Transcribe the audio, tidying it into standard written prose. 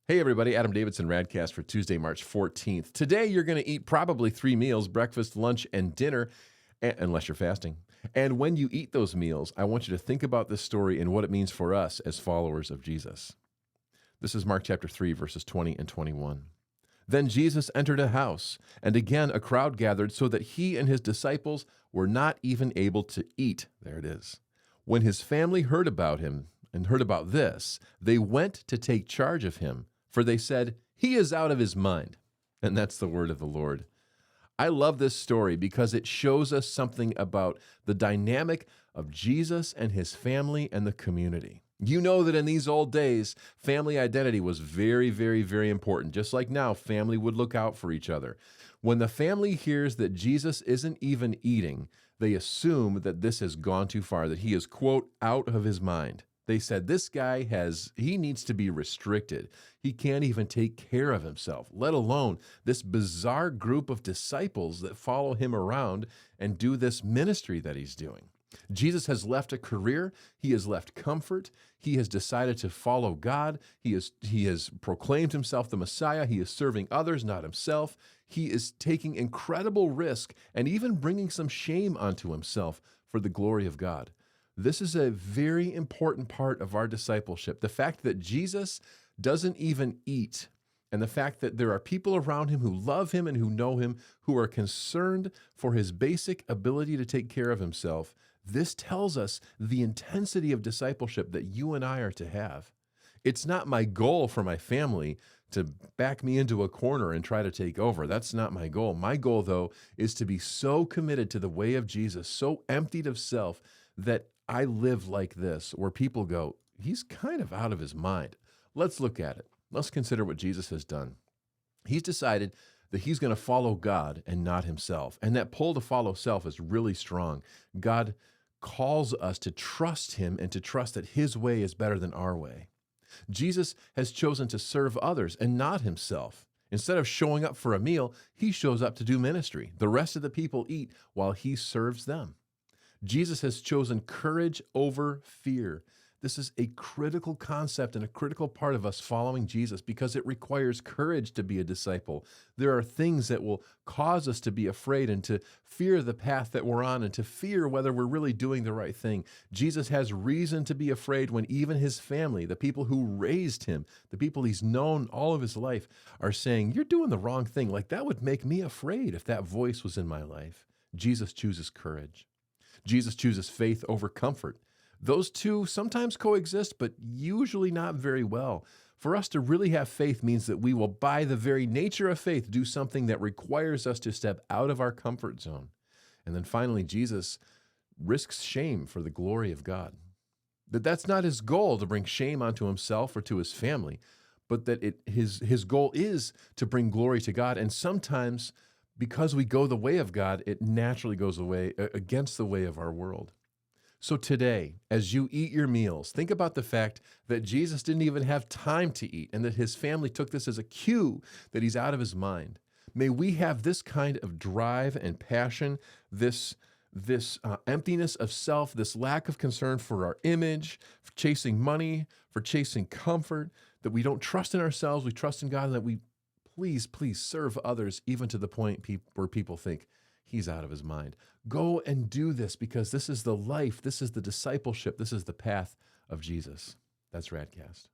Hey everybody, Adam Davidson, RadCast for Tuesday, March 14th. Today you're going to eat probably 3 meals, breakfast, lunch, and dinner, unless you're fasting. And when you eat those meals, I want you to think about this story and what it means for us as followers of Jesus. This is Mark chapter 3, verses 20 and 21. Then Jesus entered a house, and again a crowd gathered so that he and his disciples were not even able to eat. There it is. When his family heard about him and heard about this, they went to take charge of him. For they said, he is out of his mind. And that's the word of the Lord. I love this story because it shows us something about the dynamic of Jesus and his family and the community. You know that in these old days, family identity was very, very, very important. Just like now, family would look out for each other. When the family hears that Jesus isn't even eating, they assume that this has gone too far, that he is, quote, out of his mind. They said, this guy he needs to be restricted. He can't even take care of himself, let alone this bizarre group of disciples that follow him around and do this ministry that he's doing. Jesus has left a career. He has left comfort. He has decided to follow God. He has proclaimed himself the Messiah. He is serving others, not himself. He is taking incredible risk and even bringing some shame onto himself for the glory of God. This is a very important part of our discipleship. The fact that Jesus doesn't even eat, and the fact that there are people around him who love him and who know him, who are concerned for his basic ability to take care of himself, this tells us the intensity of discipleship that you and I are to have. It's not my goal for my family to back me into a corner and try to take over. That's not my goal. My goal, though, is to be so committed to the way of Jesus, so emptied of self, that I live like this, where people go, he's kind of out of his mind. Let's look at it. Let's consider what Jesus has done. He's decided that he's going to follow God and not himself. And that pull to follow self is really strong. God calls us to trust him and to trust that his way is better than our way. Jesus has chosen to serve others and not himself. Instead of showing up for a meal, he shows up to do ministry. The rest of the people eat while he serves them. Jesus has chosen courage over fear. This is a critical concept and a critical part of us following Jesus because it requires courage to be a disciple. There are things that will cause us to be afraid and to fear the path that we're on and to fear whether we're really doing the right thing. Jesus has reason to be afraid when even his family, the people who raised him, the people he's known all of his life, are saying, you're doing the wrong thing. Like that would make me afraid if that voice was in my life. Jesus chooses courage. Jesus chooses faith over comfort. Those two sometimes coexist, but usually not very well. For us to really have faith means that we will, by the very nature of faith, do something that requires us to step out of our comfort zone. And then finally, Jesus risks shame for the glory of God. That's not his goal to bring shame onto himself or to his family, but that his goal is to bring glory to God. And sometimes, because we go the way of God, it naturally goes away against the way of our world. So today, as you eat your meals, think about the fact that Jesus didn't even have time to eat and that his family took this as a cue that he's out of his mind. May we have this kind of drive and passion, this emptiness of self, this lack of concern for our image, for chasing money, for chasing comfort, that we don't trust in ourselves, we trust in God, and that we please serve others, even to the point where people think he's out of his mind. Go and do this because this is the life, this is the discipleship, this is the path of Jesus. That's RadCast.